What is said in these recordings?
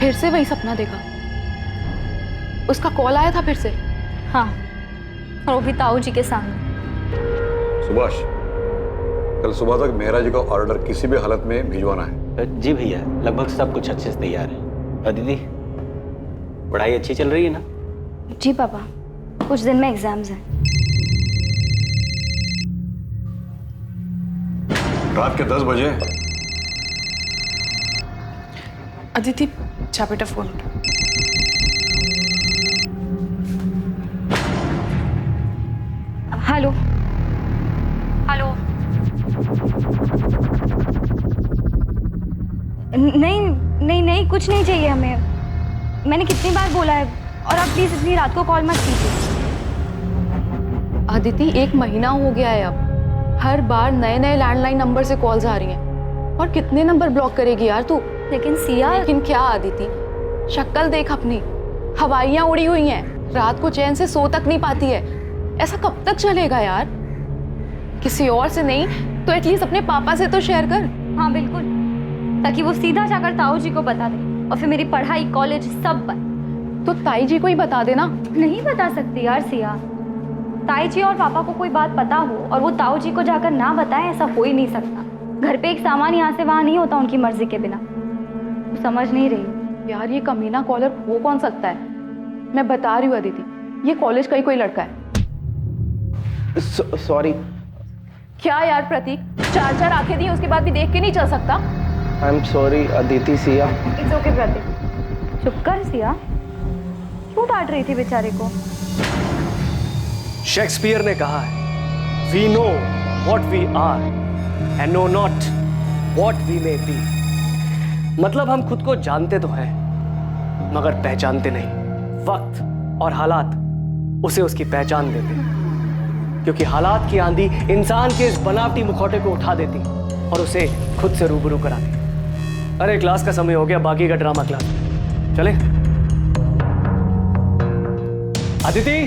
फिर से वही सपना देखा? उसका कॉल आया था फिर से? हाँ, और वो भी ताऊ जी के सामने। सुभाष, कल सुबह तक मेहरा जी का ऑर्डर किसी भी हालत में भिजवाना है। जी भैया, लगभग सब कुछ अच्छे से तैयार है। दीदी, पढ़ाई अच्छी चल रही है ना? जी पापा, कुछ दिन में एग्जाम्स हैं। रात के 10 बजे। अदिति, जा बेटा फोन उठा। Hello hello. नहीं नहीं नहीं, कुछ नहीं चाहिए हमें। मैंने कितनी बार बोला है, और आप प्लीज इतनी रात को कॉल मत कीजिए। अदिति, 1 महीना हो गया है अब। हर बार नए नए लैंडलाइन नंबर से कॉल्स आ रही हैं। और कितने नंबर ब्लॉक करेगी यार तू? लेकिन सिया। लेकिन क्या अदिति, शक्ल देख अपनी, हवाइयां उड़ी हुई हैं, रात को चैन से सो तक नहीं पाती है। ऐसा कब तक चलेगा यार? किसी और से नहीं तो एटलीस्ट अपने पापा से तो शेयर कर। हाँ बिल्कुल, ताकि वो सीधा जाकर ताऊ जी को बता दे, और फिर मेरी पढ़ाई, कॉलेज सब बंद। तो ताई जी को ही बता देना। नहीं बता सकती यार सिया। ताई जी और पापा को कोई बात पता हो और वो ताऊ जी को जाकर ना बताएं, ऐसा हो ही नहीं सकता। घर पे एक सामान यहाँ से वहाँ नहीं होता उनकी मर्जी के बिना। समझ नहीं रही यार, ये कमीना कॉलर हो कौन सकता है? मैं बता रही हूँ अदिति, ये कॉलेज का ही कोई लड़का है। सॉरी। क्या यार प्रतीक, 4 आंखें दी उसके बाद भी देख के नहीं चल सकता? I am sorry Aditi. Siya, it's okay Prateek, चुप कर सिया। क्यों डांट रही थी बेचारे को? शेक्सपियर ने कहा है, we know what we are and know not what we may be. मतलब हम खुद को जानते तो हैं, मगर पहचानते नहीं। वक्त और हालात उसे उसकी पहचान देते हैं, क्योंकि हालात की आंधी इंसान के इस बनावटी मुखौटे को उठा देती और उसे खुद से रूबरू कराती। अरे क्लास का समय हो गया, बाकी का ड्रामा क्लास में चले। अदिति,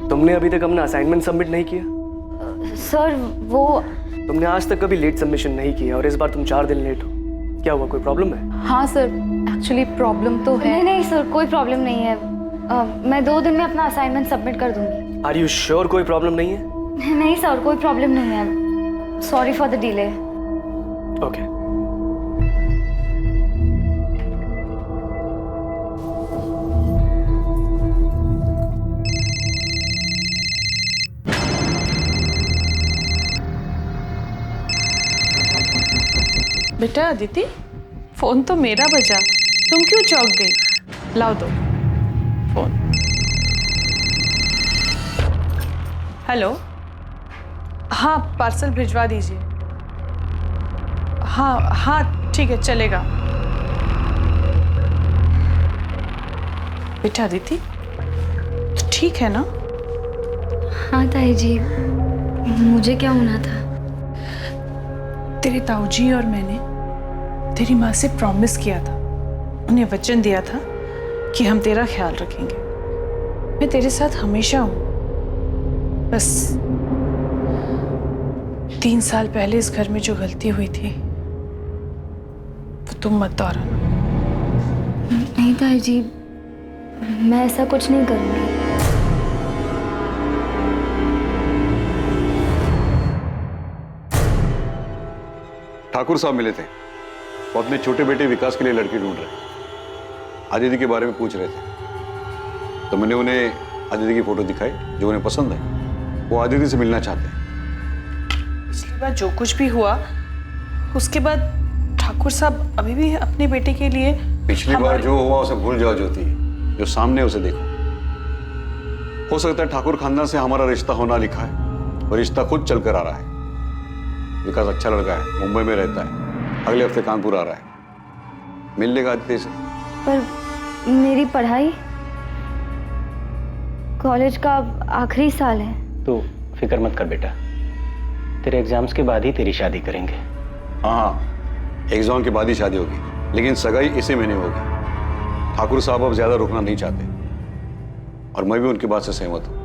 तुमने अभी तक अपना असाइनमेंट सबमिट नहीं किया? सर वो तुमने आज तक कभी लेट सबमिशन नहीं किया और इस बार तुम 4 दिन लेट हो। क्या हुआ, कोई प्रॉब्लम है? हाँ सर, एक्चुअली प्रॉब्लम तो है। नहीं नहीं सर, कोई प्रॉब्लम नहीं है। मैं 2 दिन में अपना असाइनमेंट सबमिट कर दूंगी। आर यू श्योर कोई प्रॉब्लम नहीं है? नहीं सर, कोई प्रॉब्लम नहीं है। Sorry for the delay. Okay. बेटा अदिति, फोन तो मेरा बजा, तुम क्यों चौंक गई? लाओ दो फोन। हेलो, हाँ पार्सल भिजवा दीजिए। हाँ हाँ ठीक है, चलेगा। बेटा अदिति, तो ठीक है ना? हाँ ताई जी, मुझे क्या होना था? तेरे ताऊजी और मैंने तेरी माँ से प्रॉमिस किया था, उन्हें वचन दिया था कि हम तेरा ख्याल रखेंगे। मैं तेरे साथ हमेशा हूँ। बस 3 साल पहले इस घर में जो गलती हुई थी वो तुम मत दोहराना। नहीं ताई जी, मैं ऐसा कुछ नहीं करूँगी। ठाकुर साहब मिले थे, वो अपने छोटे बेटे विकास के लिए लड़की ढूंढ रहे, आदिति के बारे में पूछ रहे थे। तो मैंने उन्हें आदिति की फोटो दिखाई जो उन्हें पसंद है। वो आदिति से मिलना चाहते हैं। पिछली बार जो कुछ भी हुआ उसके बाद ठाकुर साहब अभी भी अपने बेटे के लिए पिछली बार जो हुआ उसे भूल जाओ ज्योति, जो सामने उसे देखो। हो सकता है ठाकुर खानदान से हमारा रिश्ता होना लिखा है और रिश्ता खुद चलकर आ रहा है। विकास अच्छा लड़का है, मुंबई में रहता है, अगले हफ्ते कानपुर आ रहा है, मिल लेगा आदित्य से। पर मेरी पढ़ाई, कॉलेज का आखिरी साल है। तो फिक्र मत कर बेटा, तेरे एग्जाम्स के बाद ही तेरी शादी करेंगे। हाँ, एग्जाम के बाद ही शादी होगी, लेकिन सगाई इसी महीने होगी। ठाकुर साहब अब ज्यादा रुकना नहीं चाहते और मैं भी उनकी बात से सहमत हूँ।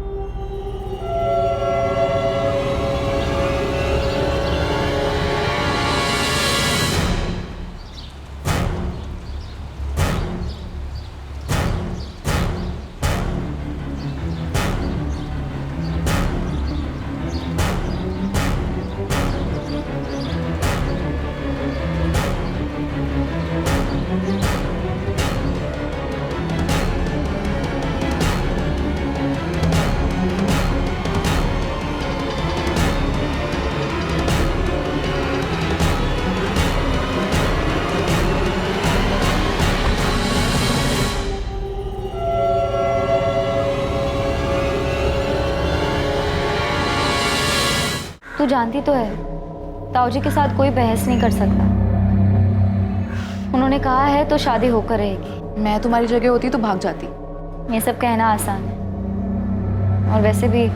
जानती तो है, ताऊ जी के साथ कोई बहस नहीं कर सकता। उन्होंने कहा है तो शादी होकर रहेगी। मैं तुम्हारी जगह होती तो भाग जाती। ये सब कहना आसान है, और वैसे भी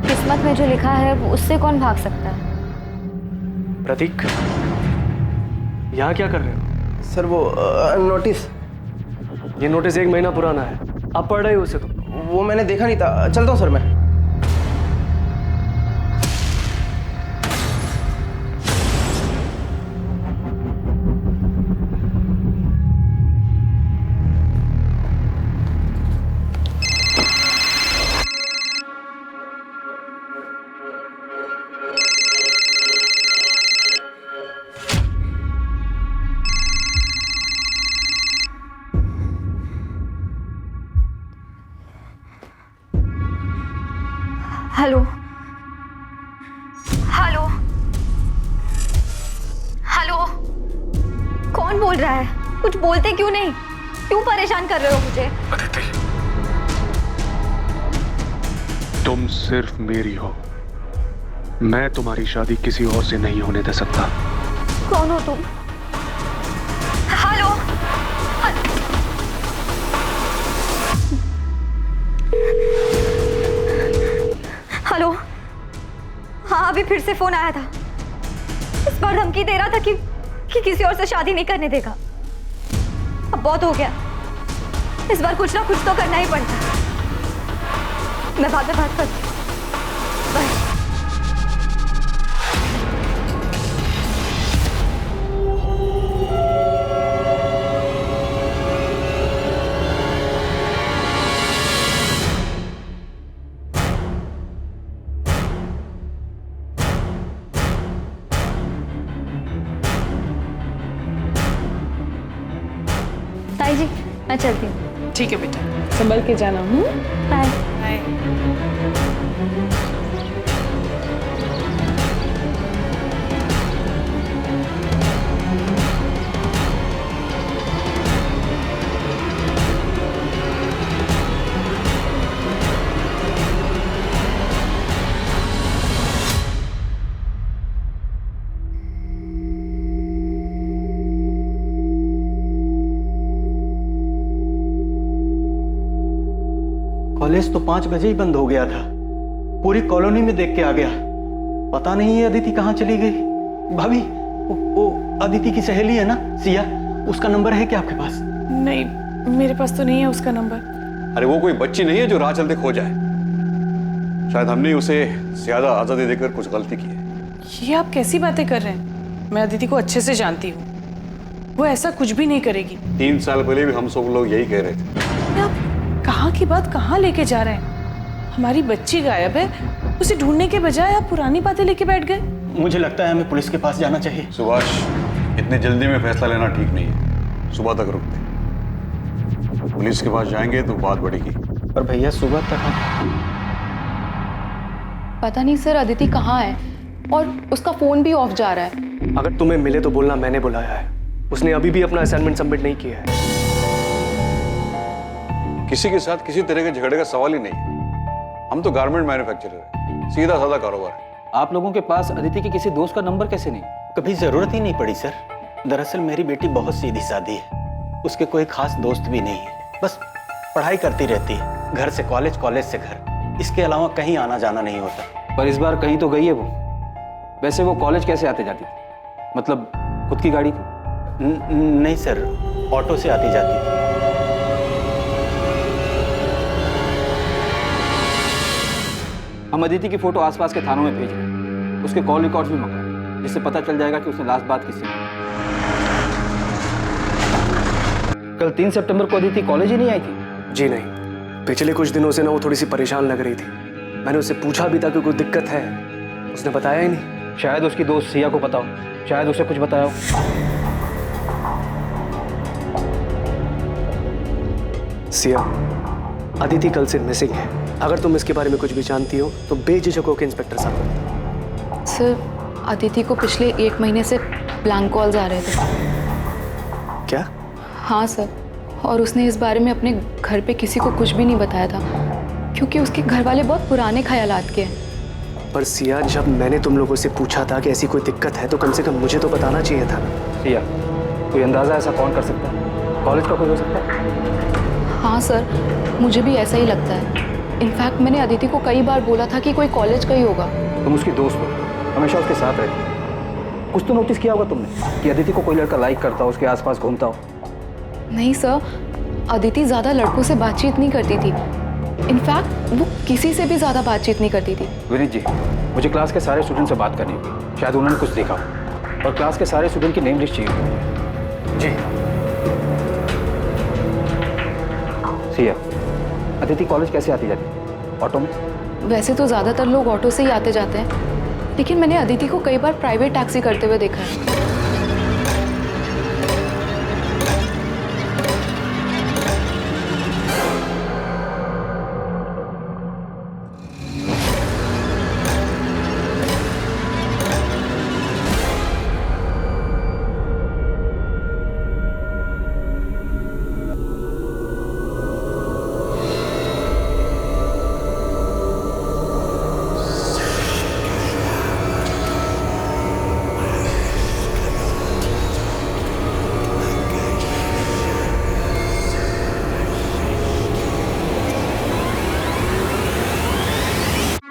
किस्मत में जो लिखा है वो उससे कौन भाग सकता है। प्रतीक, यहाँ क्या कर रहे हो? सर वो नोटिस, ये नोटिस 1 महीना पुराना है, आप पढ़ रहे हो उसे? तो वो मैंने देखा नहीं था। चलता हूँ सर मैं। हेलो हेलो हेलो, कौन बोल रहा है? कुछ बोलते क्यों नहीं? क्यों परेशान कर रहे हो मुझे? अदिति, तुम सिर्फ मेरी हो। मैं तुम्हारी शादी किसी और से नहीं होने दे सकता। कौन हो तुम? हेलो हेलो, हाँ अभी फिर से फोन आया था। इस बार धमकी दे रहा था कि किसी और से शादी नहीं करने देगा। अब बहुत हो गया, इस बार कुछ ना कुछ तो करना ही पड़ता है। मैं बाद में बात करती हूँ। बाय। ताई जी, मैं चलती हूँ। ठीक है बेटा, संभल के जाना। बाय। बाय। कॉलेज तो 5 बजे ही बंद हो गया था। पूरी कॉलोनी में देख के आ गया। पता नहीं ये अदिति कहाँ चली गई। भाभी, वो अदिति की सहेली है ना, सिया, उसका नंबर है क्या आपके पास? नहीं, मेरे पास तो नहीं है उसका नंबर। अरे वो कोई बच्ची नहीं है जो राह चलते खो जाए। शायद हमने उसे ज्यादा आजादी देकर कुछ गलती की है। ये आप कैसी बातें कर रहे हैं? मैं अदिति को अच्छे से जानती हूँ, वो ऐसा कुछ भी नहीं करेगी। 3 साल पहले भी हम सब लोग यही कह रहे थे। आप कहाँ की बात कहाँ लेके जा रहे हैं? हमारी बच्ची गायब है, उसे ढूंढने के बजाय आप पुरानी बातें लेके बैठ गए। मुझे लगता है हमें पुलिस के पास जाना चाहिए। सुभाष, इतनी जल्दी में फैसला लेना ठीक नहीं है। सुबह तक रुकते, पुलिस के पास जाएंगे तो बात बढ़ेगी। पर भैया सुबह तक पता नहीं सर अदिति कहाँ है, और उसका फोन भी ऑफ जा रहा है। अगर तुम्हें मिले तो बोलना मैंने बुलाया है। उसने अभी भी अपना असाइनमेंट सबमिट नहीं किया है। किसी के साथ किसी तरह के झगड़े का सवाल ही नहीं है। हम तो गारमेंट मैन्युफैक्चरर है, सीधा साधा कारोबार है। आप लोगों के पास अदिति के किसी दोस्त का नंबर कैसे नहीं? कभी जरूरत ही नहीं पड़ी सर। दरअसल मेरी बेटी बहुत सीधी सादी है, उसके कोई खास दोस्त भी नहीं है। बस पढ़ाई करती रहती है, घर से कॉलेज, कॉलेज से घर, इसके अलावा कहीं आना जाना नहीं होता। पर इस बार कहीं तो गई है वो। वैसे वो कॉलेज कैसे आते जाती थी? मतलब खुद की गाड़ी थी? नहीं सर, ऑटो से आती जाती थी। हम अदिति की फोटो आसपास के थानों में भेज रहे हैं, उसके कॉल रिकॉर्ड्स भी मंगवाए, जिससे पता चल जाएगा कि उसने लास्ट बात किससे की। कल 3 सितंबर को अदिति कॉलेज ही नहीं आई थी? जी नहीं, पिछले कुछ दिनों से ना वो थोड़ी सी परेशान लग रही थी। मैंने उससे पूछा भी था कि कोई दिक्कत है, उसने बताया ही नहीं। शायद उसकी दोस्त सिया को पता हो, शायद उसे कुछ बताया हो। सिया, अदिति कल से मिसिंग है। अगर तुम इसके बारे में कुछ भी जानती हो तो बेझिझक होकर इंस्पेक्टर साहब को बताओ। सर अदिति को पिछले 1 महीने से ब्लैंक कॉल्स आ रहे थे। क्या? हाँ सर, और उसने इस बारे में अपने घर पे किसी को कुछ भी नहीं बताया था, क्योंकि उसके घर वाले बहुत पुराने ख्यालात के हैं। पर सिया, जब मैंने तुम लोगों से पूछा था कि ऐसी कोई दिक्कत है तो कम से कम मुझे तो बताना चाहिए था। सिया, कोई अंदाजा ऐसा कौन कर सकता है? कॉलेज का कोई हो सकता है? हाँ सर, मुझे भी ऐसा ही लगता है। इनफैक्ट मैंने अदिति को कई बार बोला था कि कोई कॉलेज का ही होगा। तुम उसकी दोस्त हो, हमेशा उसके साथ रहती हो। कुछ तो नोटिस किया होगा तुमने कि अदिति को कोई लड़का लाइक करता हो, उसके आसपास घूमता हो। नहीं सर, अदिति ज़्यादा लड़कों से बातचीत नहीं करती थी। इनफैक्ट वो किसी से भी ज़्यादा बातचीत नहीं करती थी। विनीत जी, मुझे क्लास के सारे स्टूडेंट से बात करनी होगी, शायद उन्होंने कुछ देखा हो, और क्लास के सारे स्टूडेंट की नेम लिस्ट चाहिए। जी। सिया, अदिति कॉलेज कैसे आती जाती? ऑटो में? वैसे तो ज़्यादातर लोग ऑटो से ही आते जाते हैं, लेकिन मैंने अदिति को कई बार प्राइवेट टैक्सी करते हुए देखा है।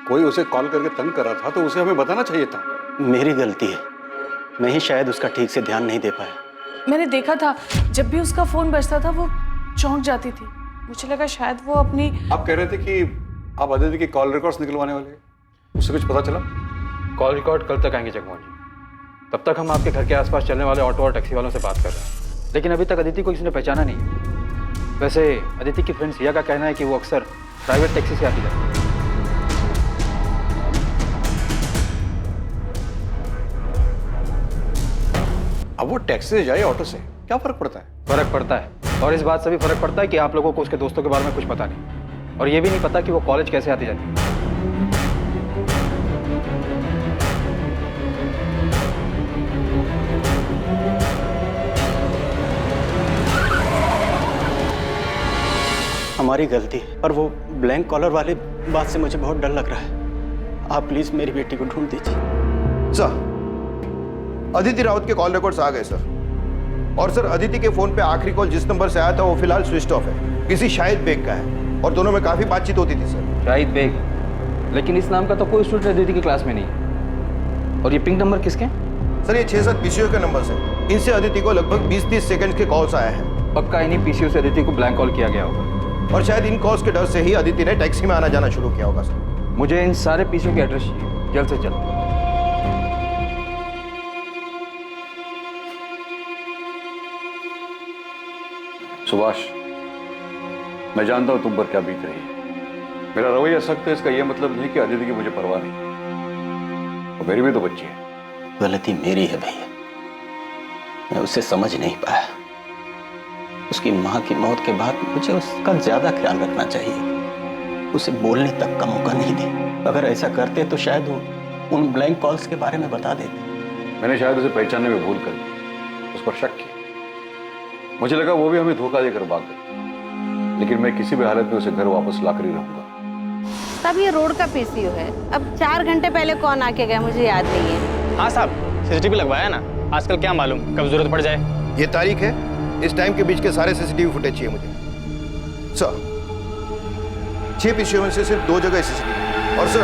कोई उसे कॉल करके तंग कर रहा था तो उसे हमें बताना चाहिए था। मेरी गलती है, मैं ही शायद उसका ठीक से ध्यान नहीं दे पाया। मैंने देखा था जब भी उसका फोन बजता था वो चौंक जाती थी। मुझे लगा शायद वो अपनी। आप कह रहे थे कि आप अदिति की कॉल रिकॉर्ड्स निकलवाने वाले हैं, उससे कुछ पता चला? कॉल रिकॉर्ड कल तक आएंगे जगमोहन जी। तब तक हम आपके घर के आसपास चलने वाले ऑटो और टैक्सी वालों से बात कर रहे हैं, लेकिन अभी तक अदिति को किसी ने पहचाना नहीं। वैसे अदिति की फ्रेंड सिया का कहना है कि वो अक्सर प्राइवेट टैक्सी से आती है। अब वो टैक्सी से जाए ऑटो से क्या फर्क पड़ता है? फर्क पड़ता है, और इस बात से भी फर्क पड़ता है कि आप लोगों को उसके दोस्तों के बारे में कुछ पता नहीं, और ये भी नहीं पता कि वो कॉलेज कैसे आती जाती है। हमारी गलती है, पर वो ब्लैंक कॉलर वाली बात से मुझे बहुत डर लग रहा है। आप प्लीज मेरी बेटी को ढूंढ दीजिए। सर, अदिति राउत के कॉल रिकॉर्ड्स आ गए सर। और सर, अदिति के फोन पे आखिरी कॉल जिस नंबर से आया था वो फिलहाल स्विच ऑफ है, किसी शाहिद बेग का है, और दोनों में काफी बातचीत होती थी सर। शाहिद बेग? लेकिन इस नाम का तो कोई स्टूडेंट अदिति की क्लास में नहीं है। और ये पिंक नंबर किसके? सर, ये 6-7 पीसीओ के नंबर है। इनसे अदिति को लगभग 20-30 सेकंड के कॉल्स आए हैं। पक्का इन्हीं पीसीओ से अदिति को ब्लैंक कॉल किया गया होगा, और शायद इन कॉल्स के डर से ही अदिति ने टैक्सी में आना जाना शुरू किया होगा सर। मुझे इन सारे पीसीओ के एड्रेस चाहिए, जल्द से जल्द। सुभाष, मैं जानता हूं तुम पर क्या बीत रही है। मेरा रवैया सख्त है, इसका यह मतलब नहीं कि अदिति की मुझे परवाह नहीं, और मेरी भी तो बच्ची है। गलती मेरी है भैया, मैं उसे समझ नहीं पाया। उसकी माँ की मौत के बाद मुझे उसका ज्यादा ख्याल रखना चाहिए, उसे बोलने तक का मौका नहीं दे। अगर ऐसा करते तो शायद वो उन ब्लैंक कॉल्स के बारे में बता देते। मैंने शायद उसे पहचानने में भूल कर दी, उस पर शक किया। मुझे लगा वो भी हमें धोखा देकर भाग गई, लेकिन मैं किसी भी हालत में उसे घर वापस लाकर ही रहूंगा। तब ये रोड का पीसीओ है। अब 4 घंटे पहले कौन आके गया मुझे याद नहीं है। हाँ साहब, सीसीटीवी लगवाया ना, आजकल क्या मालूम कब जरूरत पड़ जाए। ये तारीख है, इस टाइम के बीच के सारे सीसीटीवी फुटेज चाहिए मुझे सर। 6 पीसीओ में से सिर्फ 2 जगह सीसीटीवी। और सर,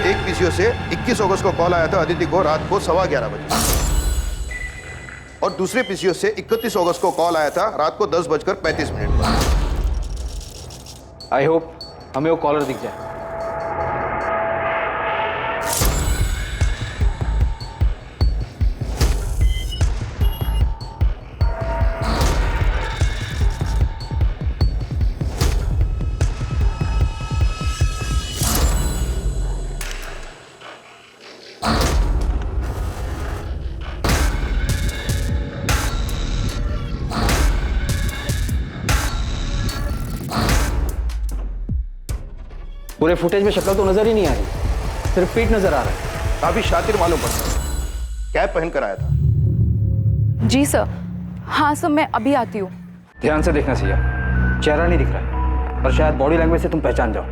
एक पीसीओ से 21 अगस्त को कॉल आया था अदिति को रात को 11:15 बजे, और दूसरे पीसीओ से 31 अगस्त को कॉल आया था रात को 10:35 पर। आई होप हमें वो कॉलर दिख जाए। पूरे फुटेज में शक्ल तो नजर ही नहीं आ रही, सिर्फ पीठ नजर आ रहा है। काफी शातिर मालूम पड़ता है, कैप पहन कर आया था। जी सर। हाँ सर, मैं अभी आती हूँ। ध्यान से देखना सिया, चेहरा नहीं दिख रहा है, पर शायद बॉडी लैंग्वेज से तुम पहचान जाओ।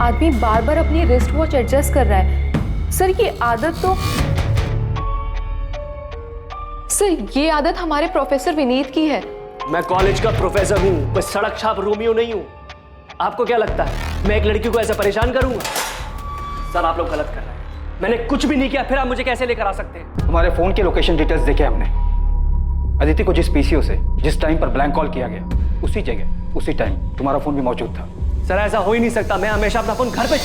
आदमी बार बार अपनी रिस्ट वॉच एडजस्ट कर रहा है। सर ये आदत तो ये आदत हमारे प्रोफेसर विनीत की है। मैं कॉलेज का प्रोफेसर हूँ, कोई सड़क छाप रोमियो नहीं हूँ। आपको क्या लगता है मैं एक लड़की को ऐसे परेशान करूंगा? सर आप लोग गलत कर रहे हैं, मैंने कुछ भी नहीं किया, फिर आप मुझे कैसे लेकर आ सकते हैं? हमारे फोन के लोकेशन डिटेल्स देखे हमने। अदिति को जिस पीसीओ से जिस टाइम पर ब्लैंक कॉल किया गया, उसी जगह उसी टाइम तुम्हारा फोन भी मौजूद था। सर ऐसा हो ही नहीं सकता, मैं हमेशा अपना फोन घर पे।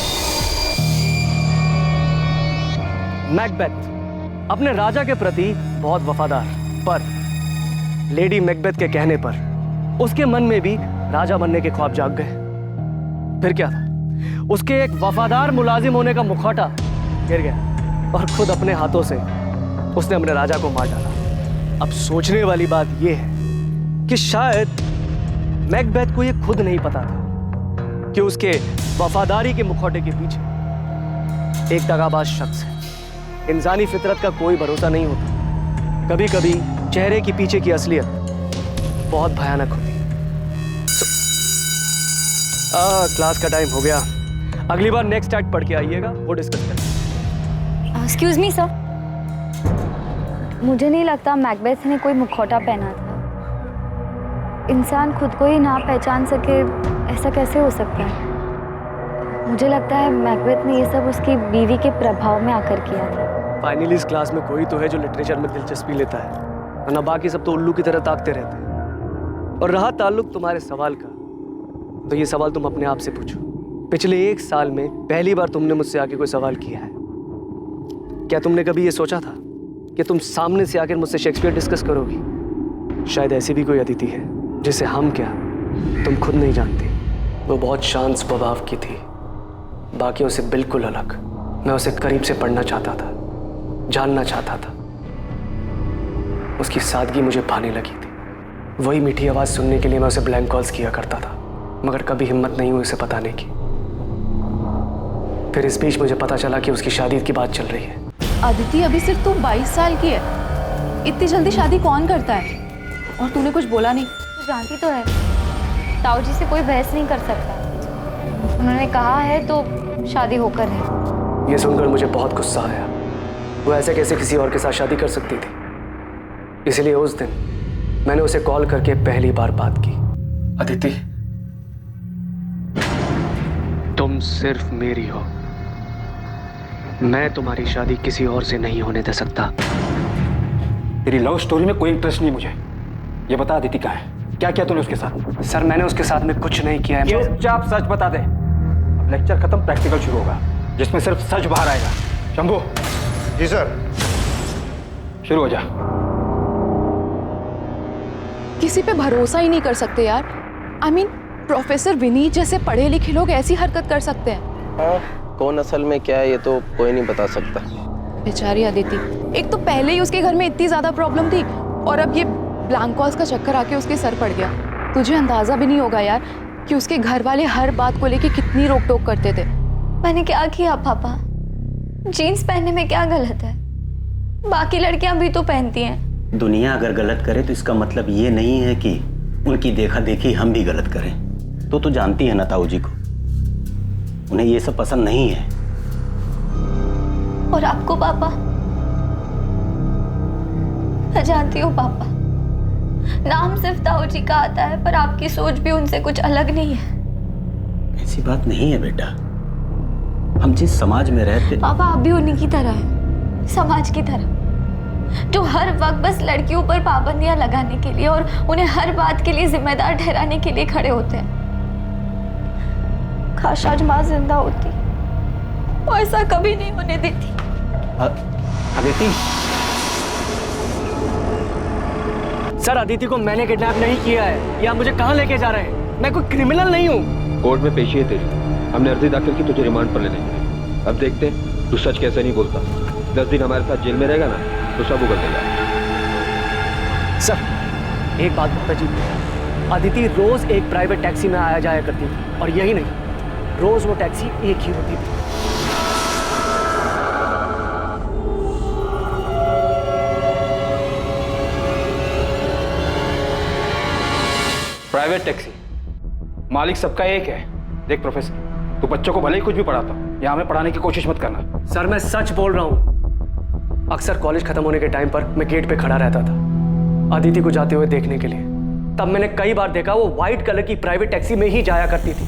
मैकबेथ अपने राजा के प्रति बहुत वफादार, पर लेडी मैकबेथ के कहने पर उसके मन में भी राजा बनने के ख्वाब जाग गए। फिर क्या था, उसके एक वफादार मुलाजिम होने का मुखौटा गिर गया और खुद अपने हाथों से उसने अपने राजा को मार डाला। अब सोचने वाली बात यह है कि शायद मैकबेथ को यह खुद नहीं पता था कि उसके वफादारी के मुखौटे के पीछे एक दगाबाज शख्स है। इंसानी फितरत का कोई भरोसा नहीं होता, कभी कभी चेहरे के पीछे की असलियत बहुत भयानक होती है। क्लास का टाइम हो गया, अगली बार नेक्स्ट एक्ट पढ़ के आइएगा, वो डिस्कस करेंगे। एक्सक्यूज मी सर, मुझे नहीं लगता मैकबेथ ने कोई मुखौटा पहना था। इंसान खुद को ही ना पहचान सके, ऐसा कैसे हो सकता है? मुझे लगता है मैकबेथ ने ये सब उसकी बीवी के प्रभाव में आकर किया था। फाइनली इस क्लास में कोई तो है जो लिटरेचर में दिलचस्पी लेता है, वरना बाकी सब तो उल्लू की तरह ताकते रहते हैं। और रहा ताल्लुक तुम्हारे सवाल का, तो ये सवाल तुम अपने आप से पूछो। पिछले 1 साल में पहली बार तुमने मुझसे आके कोई सवाल किया है? क्या तुमने कभी ये सोचा था कि तुम सामने से आकर मुझसे शेक्सपियर डिस्कस करोगी? शायद ऐसी भी कोई अदिति है जिसे हम क्या तुम खुद नहीं जानती। वो बहुत शांत स्वभाव की थी, बाकियों से बिल्कुल अलग। मैं उसे करीब से पढ़ना चाहता था, जानना चाहता था। उसकी सादगी मुझे भाने लगी थी। वही मीठी आवाज सुनने के लिए मैं उसे ब्लैंक कॉल्स किया करता था, मगर कभी हिम्मत नहीं हुई उसे बताने की। फिर इस बीच मुझे पता चला कि उसकी शादी की बात चल रही है। अदिति अभी सिर्फ तू 22 साल की है, इतनी जल्दी शादी कौन करता है? और तूने कुछ बोला नहीं? तो जानती तो है, ताऊ जी से कोई बहस नहीं कर सकता। उन्होंने कहा है तो शादी होकर है। ये सुनकर मुझे बहुत गुस्सा आया। वो ऐसे कैसे किसी और के साथ शादी कर सकती थी? इसलिए उस दिन मैंने उसे कॉल करके पहली बार बात की। अदिति, तुम सिर्फ मेरी हो, मैं तुम्हारी शादी किसी और से नहीं होने दे सकता। तेरी लव स्टोरी में कोई इंटरेस्ट नहीं मुझे। ये बता अदिति कहाँ है? क्या किया तूने उसके साथ? सर मैंने उसके साथ में कुछ नहीं किया है। चुपचाप सच बता दे। अब लेक्चर खत्म, प्रैक्टिकल शुरू होगा, जिसमें सिर्फ सच बाहर आएगा। शंभू। जी सर। शुरू हो जा। किसी पे भरोसा ही नहीं कर सकते यार। I mean, प्रोफेसर विनीत जैसे पढ़े लिखे लोग ऐसी हरकत कर सकते हैं? हाँ, कौन असल में क्या है ये तो कोई नहीं बता सकता। बेचारी अदिति, एक तो पहले ही उसके घर में इतनी ज्यादा प्रॉब्लम थी, और अब ये ब्लैंक कॉल्स का चक्कर आके उसके सर पड़ गया। तुझे अंदाजा भी नहीं होगा यार कि उसके घर वाले हर बात को लेके कितनी रोक टोक करते थे। मैंने क्या किया पापा? जीन्स पहनने में क्या गलत है? बाकी लड़कियां भी तो पहनती हैं। दुनिया अगर गलत करे तो इसका मतलब ये नहीं है कि उनकी देखा देखी हम भी गलत करें। तो जानती है ना ताऊ जी को, उन्हें ये सब पसंद नहीं है। और आपको पापा? मैं जानती हूँ पापा, नाम सिर्फ ताऊ जी का आता है, पर आपकी सोच भी उनसे कुछ अलग नहीं है। ऐसी बात नहीं है बेटा, हम जिस समाज में रहते। पापा आप भी उन्हीं की तरह हैं, समाज की तरह, जो हर वक्त बस लड़कियों पर पाबंदियां लगाने के लिए और उन्हें हर बात के लिए जिम्मेदार ठहराने के लिए खड़े होते हैं। काश आज माँ जिंदा होती, वो ऐसा कभी नहीं होने देती। अदिति। सर अदिति को मैंने किडनैप नहीं किया है। ये आप मुझे कहाँ लेके जा रहे हैं? मैं कोई क्रिमिनल नहीं हूँ। कोर्ट में पेशी है तेरी, हमने अर्जी दाखिल की तुझे रिमांड पर लेने के लिए। अब देखते हैं तू सच कैसे नहीं बोलता। 10 दिन हमारे साथ जेल में रहेगा ना तो सब उगल देगा। सर एक बात बहुत अजीब है, अदिति रोज एक प्राइवेट टैक्सी में आया जाया करती थी, और यही नहीं, रोज वो टैक्सी एक ही होती थी। प्राइवेट टैक्सी, मालिक सबका एक है। देख प्रोफेसर, तू बच्चों को भले ही कुछ भी पढ़ाता, यहाँ हमें पढ़ाने की कोशिश मत करना। सर मैं सच बोल रहा हूँ। अक्सर कॉलेज खत्म होने के टाइम पर मैं गेट पे खड़ा रहता था अदिति को जाते हुए देखने के लिए। तब मैंने कई बार देखा वो व्हाइट कलर की प्राइवेट टैक्सी में ही जाया करती थी।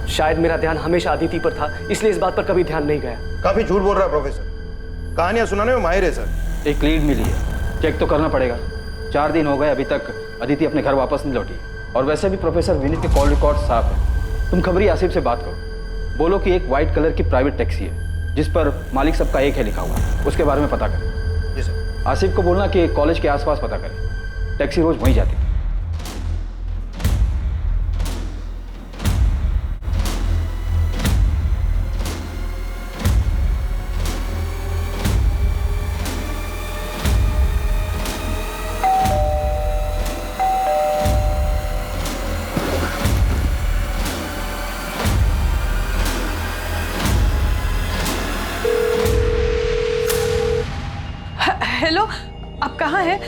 शायद मेरा ध्यान हमेशा अदिति पर था, इसलिए इस बात पर कभी ध्यान नहीं गया। काफी झूठ बोल रहा है प्रोफेसर, कहानियां सुनाने में माहिर है सर। एक लीड मिली है, चेक तो करना पड़ेगा। 4 दिन हो गए अभी तक अदिति अपने घर वापस नहीं लौटी। और वैसे भी प्रोफेसर विनीत के कॉल रिकॉर्ड साफ है। तुम खबरी आसिफ से बात करो, बोलो कि एक व्हाइट कलर की प्राइवेट टैक्सी है जिस पर मालिक सबका एक है लिखा हुआ है, उसके बारे में पता करें। जी सर। आसिफ को बोलना कि कॉलेज के आसपास पता करें, टैक्सी रोज वहीं जाती थी। हेलो, आप कहाँ हैं?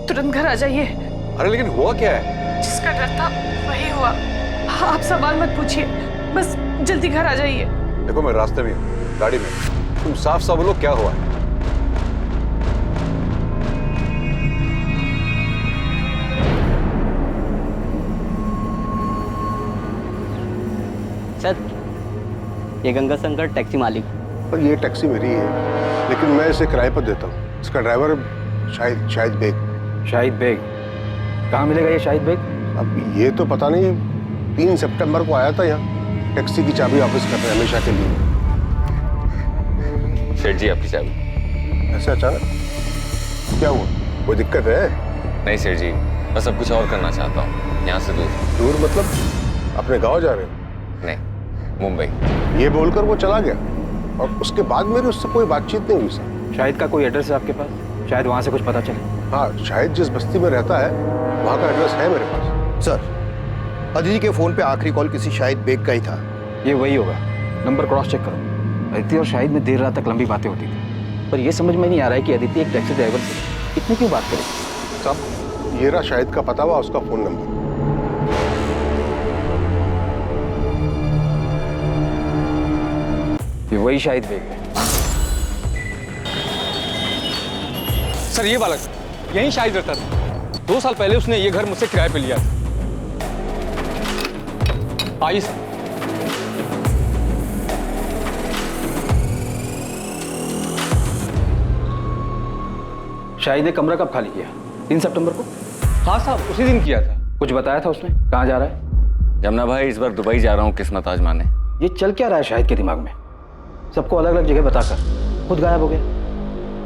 तुरंत घर आ जाइए। अरे लेकिन हुआ क्या है? जिसका डर था वही हुआ। आप सवाल मत पूछिए, बस जल्दी घर आ जाइए। देखो मैं रास्ते में हूँ, गाड़ी में। तुम साफ साफ बोलो क्या हुआ है? सर ये गंगा शंकर टैक्सी मालिक। और ये टैक्सी मेरी है, लेकिन मैं इसे किराए पर देता हूँ। इसका ड्राइवर शाहिद बेग। शाहिद बेग? कहाँ मिलेगा ये शाहिद बेग? अब ये तो पता नहीं, 3 सितंबर को आया था यहाँ, टैक्सी की चाबी वापस कर रहे हैं हमेशा के लिए। सेठ जी आपकी चाबी। ऐसे अचानक क्या हुआ? कोई दिक्कत है? नहीं सेठ जी, मैं सब कुछ और करना चाहता हूँ, यहाँ से दूर। दूर मतलब अपने गांव जा रहे हो? नहीं, मुंबई। ये बोलकर वो चला गया और उसके बाद मेरी उससे कोई बातचीत नहीं हुई सर। शाहिद का कोई एड्रेस है आपके पास? शायद वहाँ से कुछ पता चले। हाँ, शायद जिस बस्ती में रहता है वहाँ का एड्रेस है मेरे पास। सर अदिति के फोन पे आखिरी कॉल किसी शाहिद बेग का ही था। ये वही होगा, नंबर क्रॉस चेक करो। अदिति और शाहिद में देर रात तक लंबी बातें होती थी, पर यह समझ में नहीं आ रहा है कि अदिति एक टैक्सी ड्राइवर से इतनी क्यों बात करेगी। साहब ये रहा शाहिद का पता हुआ, उसका फोन नंबर। ये वही शाहिद बेग है। सर ये बालक यहीं शाहिद रहता था। 2 साल पहले उसने ये घर मुझसे किराए पे लिया था। आइए सर। शाहिद ने कमरा कब खाली किया? 3 सितंबर को? हाँ साहब उसी दिन किया था। कुछ बताया था उसने? कहाँ जा रहा है? जमुना भाई इस बार दुबई जा रहा हूँ किस्मत आजमाने। ये चल क्या रहा है शाहिद के दिमाग में? सबको अलग अलग जगह बताकर खुद गायब हो गया।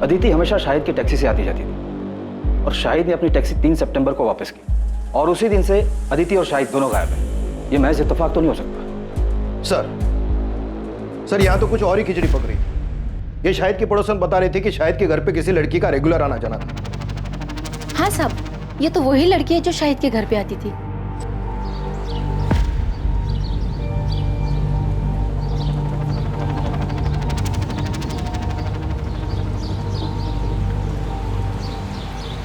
अदिति हमेशा शाहिद की टैक्सी से आती जाती थी और शाहिद ने अपनी टैक्सी 3 सितंबर को वापस की और उसी दिन से अदिति और शाहिद दोनों गायब हैं। ये महज इत्तेफाक तो नहीं हो सकता। सर यहाँ तो कुछ और ही खिचड़ी पक रही। ये शाहिद के पड़ोसन बता रहे थे कि शाहिद के घर पे किसी लड़की का रेगुलर आना जाना था। हाँ साहब, ये तो वही लड़की है जो शाहिद के घर पे आती थी।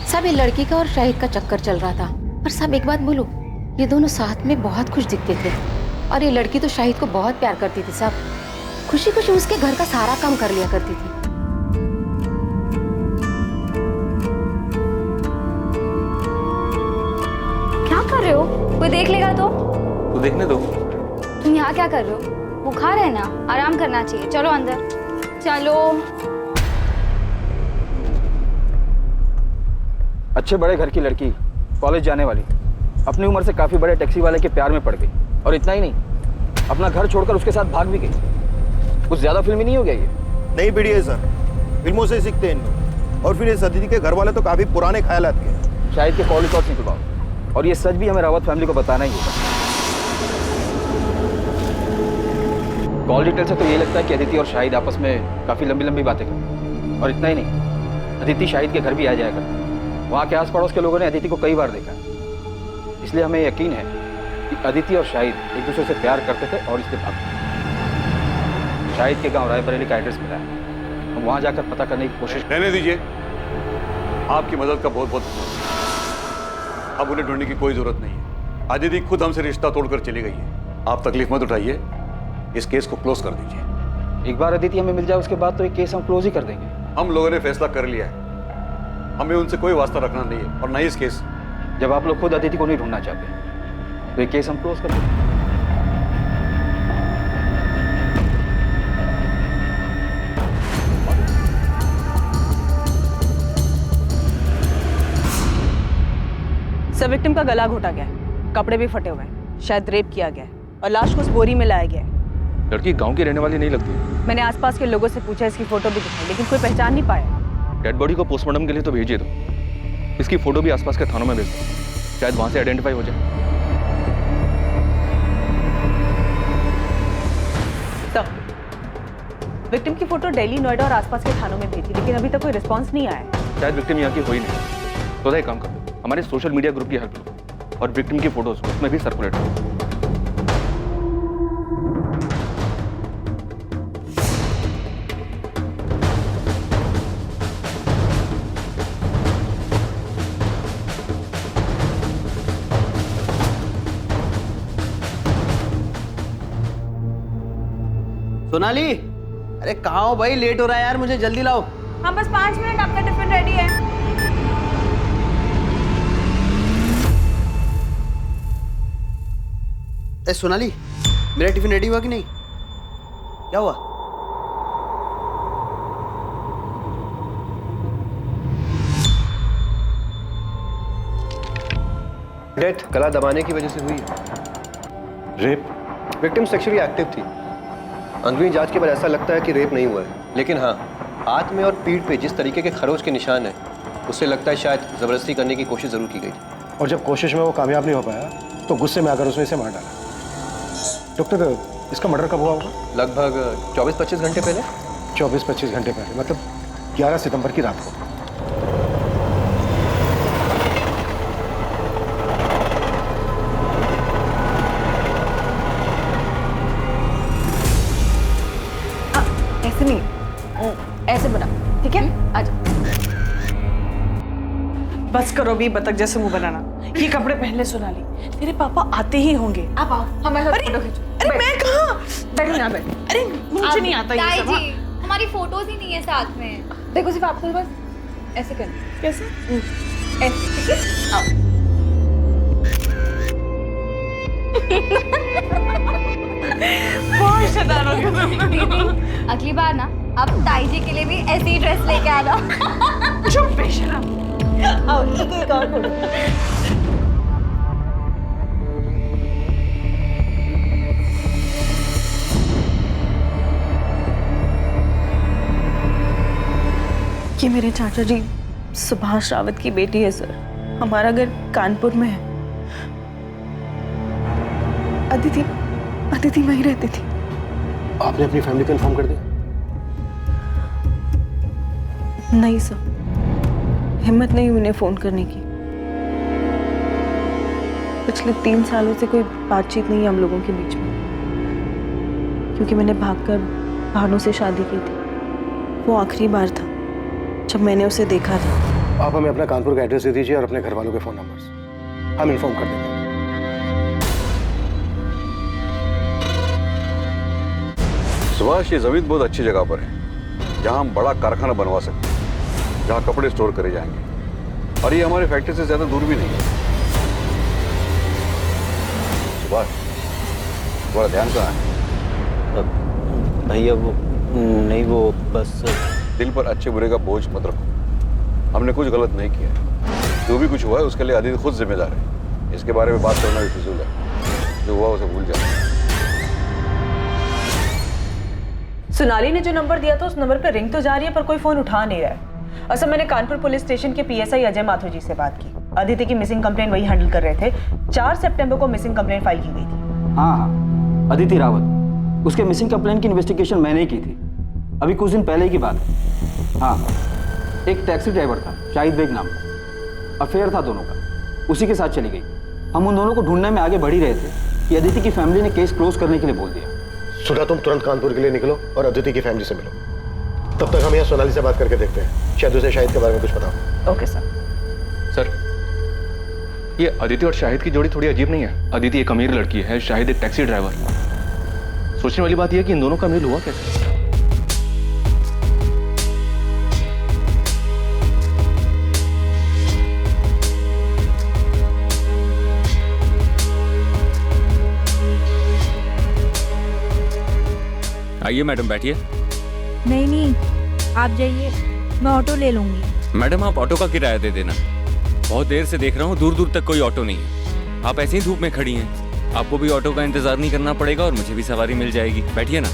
सब ये लड़की का और शाहिद का चक्कर चल रहा था। पर सब एक बात बोलो, ये दोनों साथ में बहुत खुश दिखते थे और ये लड़की तो शाहिद को बहुत प्यार करती थी। सब खुशी खुशी उसके घर का सारा काम कर लिया करती थी। क्या कर रहे हो? कोई देख लेगा तो? तू देखने दो। तुम यहाँ क्या कर रहे हो? बुखार है ना, आराम करना चाहिए। चलो अंदर चलो। अच्छे बड़े घर की लड़की, कॉलेज जाने वाली, अपनी उम्र से काफी बड़े टैक्सी वाले के प्यार में पड़ गई। और इतना ही नहीं, अपना घर छोड़कर उसके साथ भाग भी गई। कुछ ज्यादा फिल्मी नहीं हो गया ये? नहीं बिड़ी है सर, फिल्मों से सीखते हैं इन। और फिर इस अदिति के घर वाले तो काफी पुराने ख्यालात के। शाहिद के कॉल रिकॉर्ड निकलवाओ और ये सच भी हमें रावत फैमिली को बताना ही होगा। कॉल डिटेल से तो ये लगता है कि अदिति और शाहिद आपस में काफी लंबी लंबी बातें करते। और इतना ही नहीं, अदिति शाहिद के घर भी आ जाया करती। वहाँ के आस पड़ोस के लोगों ने अदिति को कई बार देखा, इसलिए हमें यकीन है कि अदिति और शाहिद एक दूसरे से प्यार करते थे और इसलिए भागते। शाहिद के गांव रायबरेली का एड्रेस मिला है, हम वहाँ जाकर पता करने की कोशिश। रहने दीजिए, आपकी मदद का बहुत बहुत धन्यवाद। अब उन्हें ढूंढने की कोई जरूरत नहीं है। अदिति खुद हमसे रिश्ता तोड़कर चली गई है। आप तकलीफ मत उठाइए, इस केस को क्लोज कर दीजिए। एक बार अदिति हमें मिल जाए उसके बाद तो ये केस हम क्लोज ही कर देंगे। हम लोगों ने फैसला कर लिया है, हमें उनसे कोई वास्ता रखना नहीं है और नहीं इस केस। जब आप लोग खुद अदिति को नहीं ढूंढना चाहते तो ये केस हम क्लोज कर देंगे। सब विक्टिम का गला घोटा गया है, कपड़े भी फटे हुए हैं, शायद रेप किया गया है और लाश को उस बोरी में लाया गया है। लड़की गांव की रहने वाली नहीं लगती। मैंने आसपास के लोगों से पूछा, इसकी फोटो भी दिखाई, लेकिन कोई पहचान नहीं पाया। डेड बॉडी को पोस्टमार्टम के लिए तो भेजिए दो, इसकी फोटो भी आसपास के थानों में भेज दो, शायद वहां से आइडेंटिफाई हो जाए। तो विक्टिम की फोटो दिल्ली, नोएडा और आसपास के थानों में भेजी, लेकिन अभी तक कोई रिस्पॉन्स नहीं आया। शायद विक्टिम यहाँ की हो ही नहीं। तो एक काम कर दो, हमारे सोशल मीडिया ग्रुप की हेल्प लो और विक्टिम की फोटोज उसमें भी सर्कुलेट करो। सोनाली, अरे कहाँ हो भाई? लेट हो रहा है यार, मुझे जल्दी लाओ। हाँ बस 5 मिनट, आपका टिफिन रेडी है। ए सोनाली, मेरा टिफिन रेडी हुआ कि नहीं? क्या हुआ? डेथ गला दबाने की वजह से हुई है। रेप? विक्टिम सेक्सुअली एक्टिव थी। अंदरूनी जांच के बाद ऐसा लगता है कि रेप नहीं हुआ है, लेकिन हाँ, हाथ में और पीठ पे जिस तरीके के खरोच के निशान हैं, उससे लगता है शायद जबरदस्ती करने की कोशिश जरूर की गई थी। और जब कोशिश में वो कामयाब नहीं हो पाया तो गुस्से में आकर उसने इसे मार डाला। डॉक्टर, इसका मर्डर कब हुआ होगा? लगभग 24-25 घंटे पहले। 24-25 घंटे पहले, मतलब 11 सितंबर की रात को। ऐसे नहीं, ऐसे बना, ठीक है? आजा। बस करो भी बतख जैसे मुंह बनाना। ये कपड़े पहन ले सोनाली, तेरे पापा आते ही होंगे। आप आओ, हमारे साथ फोटो खींचो। अरे मैं कहाँ? बैठो यहाँ बैठो। अरे मुझे नहीं आता ये सब। जी, हमारी फोटोज ही नहीं है साथ में। देखो सिर्फ आपको बस ऐसे करना। कैसे? ऐसे, ठीक है? आओ। बहुत शैतान हो गया तुम। अगली बार ना अब ताई जी के लिए भी ऐसी ड्रेस लेके आना। चुप बेशरम। आओ, एक और फोटो। ये मेरे चाचा जी सुभाष रावत की बेटी है सर। हमारा घर कानपुर में है। अदिति वहीं रहती थी। आपने अपनी फैमिली को इन्फॉर्म कर दिया? नहीं सर, हिम्मत नहीं उन्हें फोन करने की। पिछले 3 सालों से कोई बातचीत नहीं है हम लोगों के बीच में, क्योंकि मैंने भागकर भानु से शादी की थी। वो आखिरी बार था जब मैंने उसे देखा था। आप हमें अपना कानपुर का एड्रेस दे दीजिए और अपने घर वालों के फोन नंबर्स, हम इन्फॉर्म कर देंगे। सुभाष, ये जमीन बहुत अच्छी जगह पर है, जहां हम बड़ा कारखाना बनवा सकते हैं, जहां कपड़े स्टोर करे जाएंगे, और ये हमारी फैक्ट्री से ज्यादा दूर भी नहीं है। सुभाष, थोड़ा ध्यान कहाँ है? भैया वो नहीं, वो बस दिल पर अच्छे बुरे का बोझ मत रखो। हमने कुछ गलत नहीं किया है। जो भी कुछ हुआ है उसके लिए अदिति खुद जिम्मेदार है। इसके बारे में बात करना भी फिजूल है। जो हुआ उसे भूल जाओ। सोनाली ने जो नंबर दिया था उस नंबर पर रिंग तो जा रही है, पर कोई फोन उठा नहीं रहा है। असल मैंने कानपुर पुलिस स्टेशन के पीएसआई अजय माथुर जी से बात की। अदिति की मिसिंग कंप्लेंट वही हैंडल कर रहे थे। 4 सितंबर को मिसिंग कंप्लेंट फाइल की गई थी। हाँ, अदिति रावत, उसके मिसिंग कंप्लेंट की इन्वेस्टिगेशन मैंने ही की थी, अभी कुछ दिन पहले की बात है। हाँ, एक टैक्सी ड्राइवर था शाहिद बेग नाम का, अफेयर था दोनों का, उसी के साथ चली गई। हम उन दोनों को ढूंढने में आगे बढ़ ही रहे थे कि अदिति की फैमिली ने केस क्लोज करने के लिए बोल दिया। सुधा, तुम तुरंत कानपुर के लिए निकलो और अदिति की फैमिली से मिलो। तब तक हम यहाँ सोनाली से बात करके देखते हैं, शायद उसे शाहिद के बारे में कुछ पता हो। Okay sir. सर, ये अदिति और शाहिद की जोड़ी थोड़ी अजीब नहीं है? अदिति एक अमीर लड़की है, शाहिद एक टैक्सी ड्राइवर। सोचने वाली बात यह है कि इन दोनों का मेल हुआ कैसे? आइए मैडम, बैठिए। नहीं नहीं, आप जाइए, मैं ऑटो ले लूंगी। मैडम आप ऑटो का किराया दे देना। बहुत देर से देख रहा हूँ, दूर दूर तक कोई ऑटो नहीं है। आप ऐसे ही धूप में खड़ी हैं, आपको भी ऑटो का इंतजार नहीं करना पड़ेगा और मुझे भी सवारी मिल जाएगी। बैठिए ना।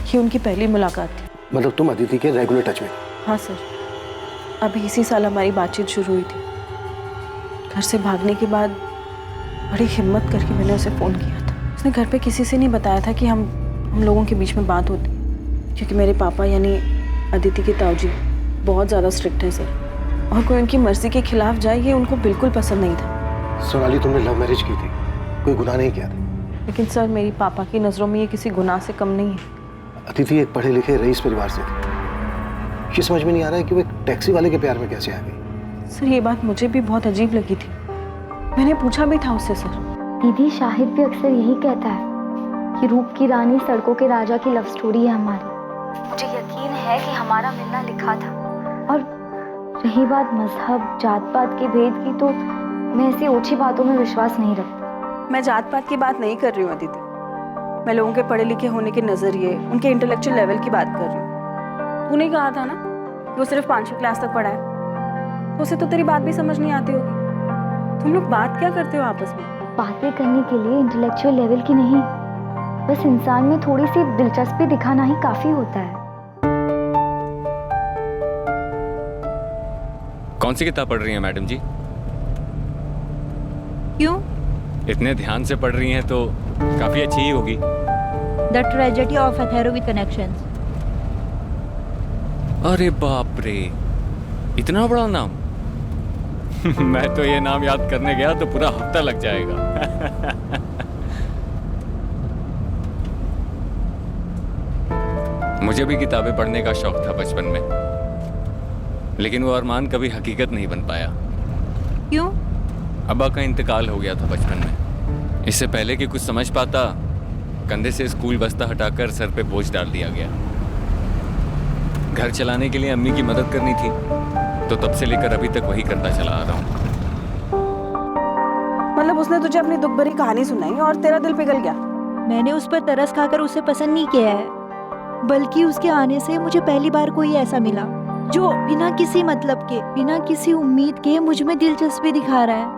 ये उनकी पहली मुलाकात थी। मतलब तुम अदिति के रेगुलर टच में? हाँ सर, अभी इसी साल हमारी बातचीत शुरू हुई थी। घर से भागने के बाद बड़ी हिम्मत करके मैंने उसे फ़ोन किया था। उसने घर पे किसी से नहीं बताया था कि हम लोगों के बीच में बात होती, क्योंकि मेरे पापा यानी अदिति के ताऊजी बहुत ज़्यादा स्ट्रिक्ट है सर, और कोई उनकी मर्जी के खिलाफ जाए ये उनको बिल्कुल पसंद नहीं था। सोनाली, तुमने लव मैरिज की थी, कोई गुनाह नहीं किया था। लेकिन सर मेरी पापा की नज़रों में ये किसी गुनाह से कम नहीं है। अदिति एक पढ़े लिखे रईस परिवार से थी। ये समझ में नहीं आ रहा है कि वो एक टैक्सी वाले के प्यार में कैसे आ गई। सर ये बात मुझे भी बहुत अजीब लगी थी, मैंने पूछा भी था उससे। सर दीदी, शाहिद भी अक्सर यही कहता है कि रूप की रानी सड़कों के राजा की लव स्टोरी है हमारी। मुझे यकीन है कि हमारा मिलना लिखा था। और रही बात मजहब जात पात के भेद की, तो मैं ऐसी ओछी बातों में विश्वास नहीं रखती। मैं जात पात की बात नहीं कर रही हूँ अदिति, मैं लोगों के पढ़े लिखे होने के नज़रिए, उनके इंटेलेक्चुअल लेवल की बात कर रही हूँ। तूने कहा था ना कि वो सिर्फ 5वीं क्लास तक पढ़ा है, तो उसे तो तेरी बात भी समझ नहीं आती होगी। तुम लोग बात क्या करते हो आपस में? बातें करने के लिए इंटेलेक्चुअल लेवल की नहीं, बस इंसान में थोड़ी सी दिलचस्पी दिखाना ही काफी होता है। कौन सी किताब पढ़ रही हैं मैडम जी? क्यों? इतने ध्यान से पढ़ रही हैं तो काफी अच्छी ही होगी। The tragedy of Othello with connections. अरे बाप रे, इतना बड़ा नाम! मैं तो ये नाम याद करने गया तो पूरा हफ्ता लग जाएगा। मुझे भी किताबें पढ़ने का शौक था बचपन में, लेकिन वो अरमान कभी हकीकत नहीं बन पाया। क्यों? अब्बा का इंतकाल हो गया था बचपन में। इससे पहले कि कुछ समझ पाता, कंधे से स्कूल बस्ता हटाकर सर पे बोझ डाल दिया गया। घर चलाने के लिए अम्मी की मदद करनी थी, तो तब से लेकर अभी तक वही करता चला आ रहा हूँ। मतलब उसने तुझे अपनी दुख भरी कहानी सुनाई और तेरा दिल पिघल गया? मैंने उस पर तरस खाकर उसे पसंद नहीं किया है, बल्कि उसके आने से मुझे पहली बार कोई ऐसा मिला जो बिना किसी मतलब के, बिना किसी उम्मीद के मुझ में दिलचस्पी दिखा रहा है,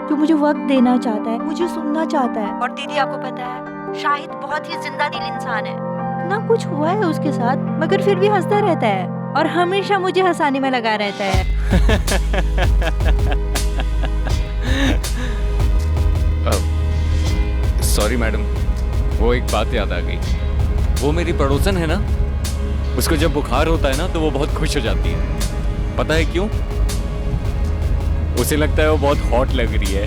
जो मुझे वक्त देना चाहता है, मुझे सुनना चाहता है। और दीदी आपको पता है, शाहिद बहुत ही जिंदा दिल इंसान है। ना कुछ हुआ है उसके साथ, मगर फिर भी हंसता रहता है और हमेशा मुझे हंसाने में लगा रहता है। सॉरी मैडम, वो एक बात याद आ गई। वो मेरी पड़ोसन है ना, उसको जब बुखार होता है ना तो वो बहुत खुश हो जाती है। पता है क्यों? उसे लगता है वो बहुत हॉट लग रही है।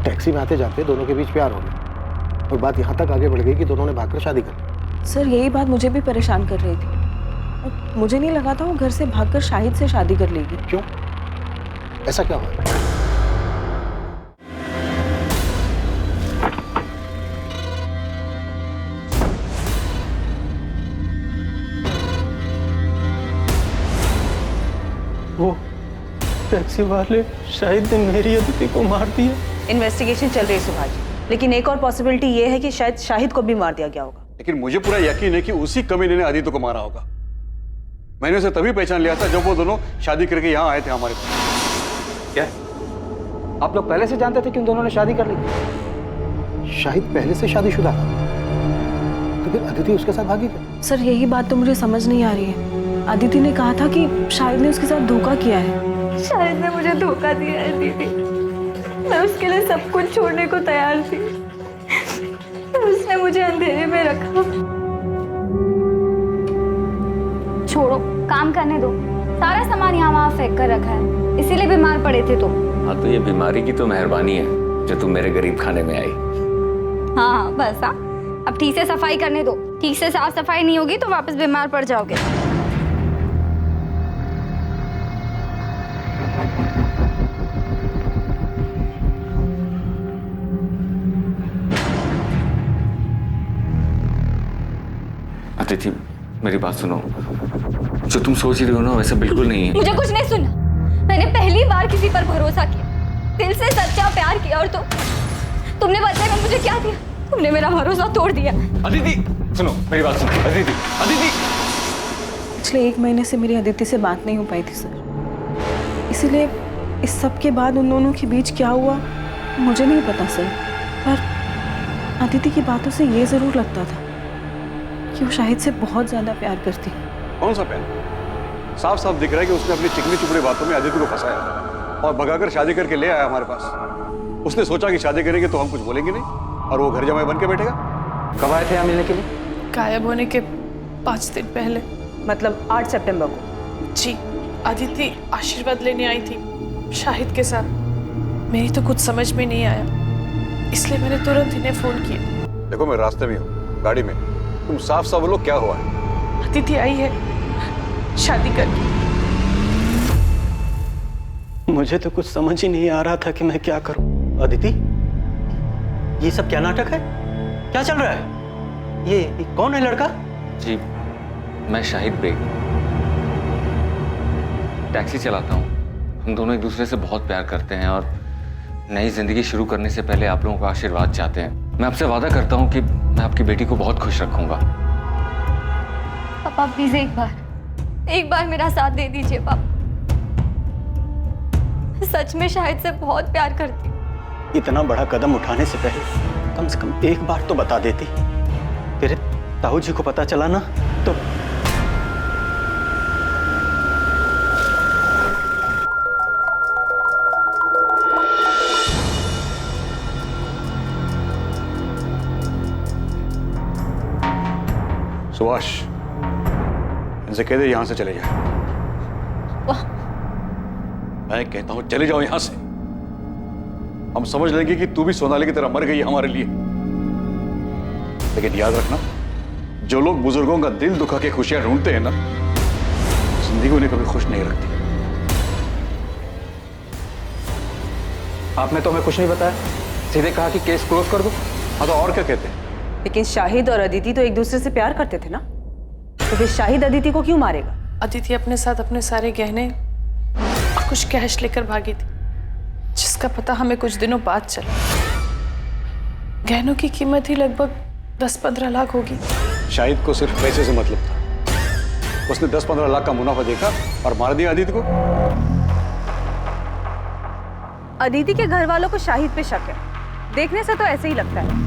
टैक्सी में आते जाते दोनों के बीच प्यार हो गया और बात यहाँ तक आगे बढ़ गई कि दोनों ने भागकर शादी कर ली। सर यही बात मुझे भी परेशान कर रही थी। मुझे नहीं लगा था वो घर से भागकर शाहिद से शादी कर लेगी। क्यों? ऐसा क्या हुआ? वो टैक्सी वाले शाहिद ने मेरी अदिति को मार दिया। इन्वेस्टिगेशन चल रही है सुभाष जी, लेकिन एक और पॉसिबिलिटी ये है कि शायद शाहिद को भी मार दिया गया होगा। लेकिन मुझे पूरा यकीन है कि उसी कमीने ने अदिति को मारा होगा। मैंने उसे तभी पहचान लिया था जब वो दोनों शादी करके यहाँ आए थे हमारे पास। क्या? आप लोग पहले से जानते थे कि उन दोनों ने शादी कर ली? शाहिद पहले से शादीशुदा था, तो फिर अदिति उसके साथ भागी क्यों? सर यही बात तो मुझे समझ नहीं आ रही है। अदिति ने कहा था कि शाहिद ने उसके साथ धोखा किया है। शाहिद ने मुझे धोखा दिया है दीदी, मैं उसके लिए सब कुछ छोड़ने को तैयार थी, पर उसने मुझे अंधेरे में रखा। छोड़ो, काम करने दो। सारा सामान यहाँ वहाँ फेंक कर रखा है, इसीलिए बीमार पड़े थे तुम। हाँ तो ये बीमारी की तो मेहरबानी है जो तुम मेरे गरीब खाने में आई। हाँ बस हाँ, अब ठीक से सफाई करने दो। ठीक से साफ सफाई नहीं होगी तो वापस बीमार पड़ जाओगे। अदिति, मेरी बात सुनो। जो तुम सोच रही हो ना वैसा बिल्कुल नहीं है। मुझे कुछ नहीं सुनना। मैंने पहली बार किसी पर भरोसा किया, दिल से सच्चा प्यार किया, और तुमने बदले में मुझे क्या दिया? तुमने मेरा भरोसा तोड़ दिया। अदिति सुनो, मेरी बात सुनो। अदिति, अदिति। पिछले 1 महीने से मेरी अदिति से बात नहीं हो पाई थी सर, इसीलिए इस सब के बाद उन दोनों के बीच क्या हुआ मुझे नहीं पता सर। पर अदिति की बातों से ये जरूर लगता था कि वो शाहिद से बहुत ज्यादा प्यार करती है। कौन सा प्यार? साफ साफ दिख रहा है कि उसने अपनी चिकनी चुपड़ी बातों में अदिति को फंसाया और भगाकर शादी करके ले आया हमारे पास। उसने सोचा कि शादी करेंगे तो हम कुछ बोलेंगे नहीं और वो घर जमाई बन के बैठेगा। कब आए थे यहाँ मिलने के लिए? गायब होने के 5 दिन पहले। मतलब 8 सितंबर को? जी, अदिति आशीर्वाद लेने आई थी शाहिद के साथ। मेरी तो कुछ समझ में नहीं आया, इसलिए मैंने तुरंत इन्हें फोन किया। देखो मैं रास्ते में हूँ, गाड़ी में। तुम साफ साफ बोलो क्या हुआ है? अदिति आई है शादी करके। मुझे तो कुछ समझ ही नहीं आ रहा था कि मैं क्या करूं। अदिति, ये सब क्या नाटक है? क्या चल रहा है? ये कौन है लड़का? जी, मैं शाहिद बेग, टैक्सी चलाता हूँ। हम दोनों एक दूसरे से बहुत प्यार करते हैं और नई जिंदगी शुरू करने से पहले आप लोगों का आशीर्वाद चाहते हैं। मैं आपसे वादा करता हूँ कि मैं आपकी बेटी को बहुत खुश रखूंगा। पापा प्लीज एक बार मेरा साथ दे दीजिए पापा। सच में शाहिद से बहुत प्यार करती हूँ। इतना बड़ा कदम उठाने से पहले कम से कम एक बार तो बता देती। तेरे ताऊ जी को पता चला ना तो सुभाष, इनसे कह दे यहां से चले जाए। मैं कहता हूं चले जाओ यहां से। हम समझ लेंगे कि तू भी सोनाली की तरह मर गई हमारे लिए। लेकिन याद रखना, जो लोग बुजुर्गों का दिल दुखा के खुशियां ढूंढते हैं ना, जिंदगी उन्हें कभी खुश नहीं रखती। आपने तो हमें कुछ नहीं बताया, सीधे कहा कि केस क्लोज कर दो। हाँ तो और क्या कहते हैं? लेकिन शाहिद और अदिति तो एक दूसरे से प्यार करते थे ना, तो फिर शाहिद अदिति को क्यों मारेगा? अदिति अपने साथ अपने सारे गहने और कुछ कैश लेकर भागी थी, जिसका पता हमें कुछ दिनों बाद चला। गहनों की कीमत ही लगभग 10-15 लाख होगी। शाहिद को सिर्फ पैसे से मतलब था। उसने 10-15 लाख का मुनाफा देखा और मार दिया अदिति को। अदिति के घर वालों को शाहिद पे शक है, देखने से तो ऐसे ही लगता है।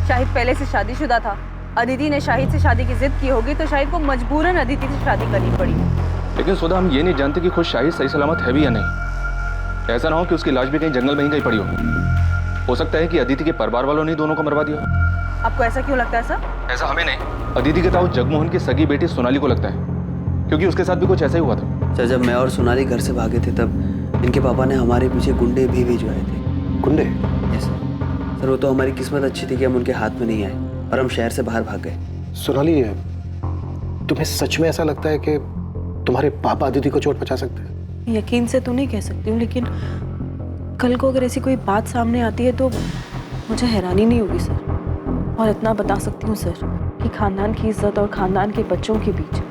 शाहिद पहले से शादीशुदा था, अदिति ने शाहिद से शादी की जिद की होगी तो शाहिद को मजबूरन अदिति से शादी करनी पड़ी। लेकिन सुधा, हम ये नहीं जानते कि खुद शाहिद सही सलामत है भी या नहीं। ऐसा ना हो कि उसकी लाश भी कहीं जंगल में ही कहीं पड़ी हो सकता है कि अदिति के परिवार वालों ने दोनों को मरवा दिया। आपको ऐसा क्यों लगता है सर? ऐसा हमें नहीं, अदिति के ताऊ जगमोहन की सगी बेटी सोनाली को लगता है, क्योंकि उसके साथ भी कुछ ऐसा ही हुआ था। सर, जब मैं और सोनाली घर से भागे थे तब इनके पापा ने हमारे पीछे गुंडे भी भिजवाए थे। गुंडे? यस सर, वो तो हमारी किस्मत अच्छी थी कि हम उनके हाथ में नहीं आए और हम शहर से बाहर भाग गए। सोनाली, तुम्हें सच में ऐसा लगता है कि तुम्हारे पापा अदिति को चोट पहुंचा सकते हैं? यकीन से तो नहीं कह सकती हूँ, लेकिन कल को अगर ऐसी कोई बात सामने आती है तो मुझे हैरानी नहीं होगी सर। और इतना बता सकती हूँ सर कि खानदान की इज्जत और खानदान के बच्चों के बीच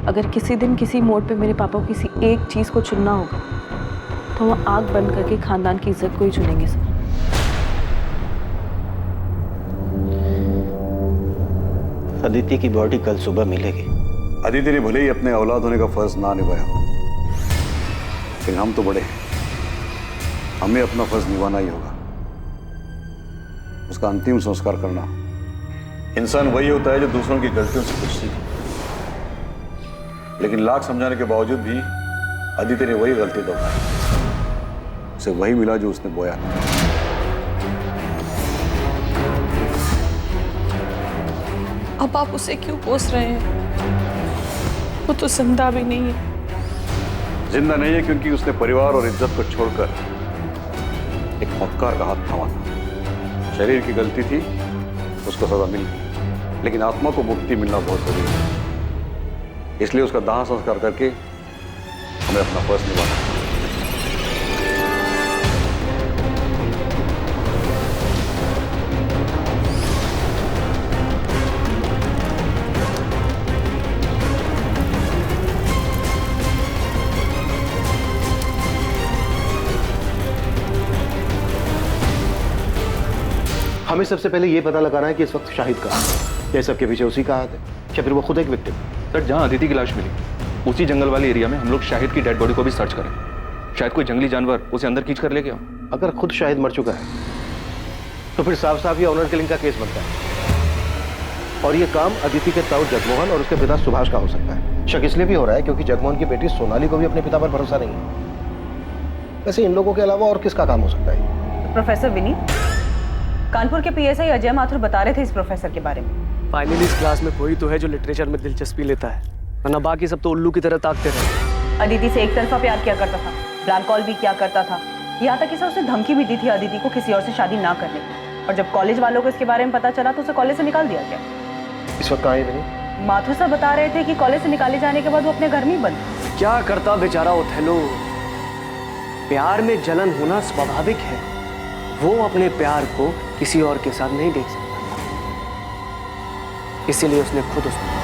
अगर किसी दिन किसी मोड़ पे मेरे पापा को किसी एक चीज़ को चुनना होगा तो वो आग बंद करके खानदान की इज्जत को ही चुनेंगे सर। अदिति की बॉडी कल सुबह मिलेगी। अदिति ने भले ही अपने औलाद होने का फर्ज ना निभाया हो, लेकिन हम तो बड़े हैं, हमें अपना फर्ज निभाना ही होगा। उसका अंतिम संस्कार करना। इंसान वही होता है जो दूसरों की गलतियों से कुछ सीखे। लेकिन लाख समझाने के बावजूद भी अदिति ने वही गलती दोहराई। उसे वही मिला जो उसने बोया। अब आप उसे क्यों कोस रहे हैं? वो तो जिंदा भी नहीं है। जिंदा नहीं है क्योंकि उसने परिवार और इज्जत को छोड़कर एक मक्कार का हाथ थामा था। शरीर की गलती थी, उसको सजा मिल गई, लेकिन आत्मा को मुक्ति मिलना बहुत जरूरी है। इसलिए उसका दाह संस्कार करके हमें अपना फर्ज निभाना है। हमें सबसे पहले ये पता लगाना है कि इस वक्त शाहिद कहाँ है। क्या सबके पीछे उसी का हाथ है या फिर वो खुद एक विक्टिम? सर, जहाँ अदिति की लाश मिली उसी जंगल वाले एरिया में हम लोग शाहिद की डेड बॉडी को भी सर्च करें। शायद कोई जंगली जानवर उसे अंदर खींच कर ले गया। अगर खुद शाहिद मर चुका है तो फिर साफ साफ ये ऑनर किलिंग का केस बनता है, और ये काम अदिति के ताऊ जगमोहन और उसके पिता सुभाष का हो सकता है। शक इसलिए भी हो रहा है क्योंकि जगमोहन की बेटी सोनाली को भी अपने पिता पर भरोसा नहीं है। वैसे इन लोगों के अलावा और किसका काम हो सकता है? प्रोफेसर विनीत, कानपुर के पीएसआई अजय माथुर बता रहे थे इस प्रोफेसर के बारे में। फाइनली इस क्लास में कोई तो है जो लिटरेचर में दिलचस्पी लेता है, वरना बाकी सब तो उल्लू की तरह ताकते रहे। अदिति से एक तरफा प्यार किया करता था, ब्लैंक कॉल भी किया करता था, यहाँ तक कि सर उसे धमकी भी दी थी अदिति को किसी और से शादी ना करने की। और जब कॉलेज वालों को इसके बारे में पता चला तो उसे कॉलेज से निकाल दिया गया। इस वक्त कहाँ है विनीत? माथुर साहब बता रहे थे कि कॉलेज से निकाले जाने के बाद वो अपने घर में ही बंद। क्या करता बेचारा ओथेलो? प्यार में जलन होना स्वाभाविक है, वो अपने प्यार को किसी और के साथ नहीं देख सकता, इसीलिए उसने खुद उसको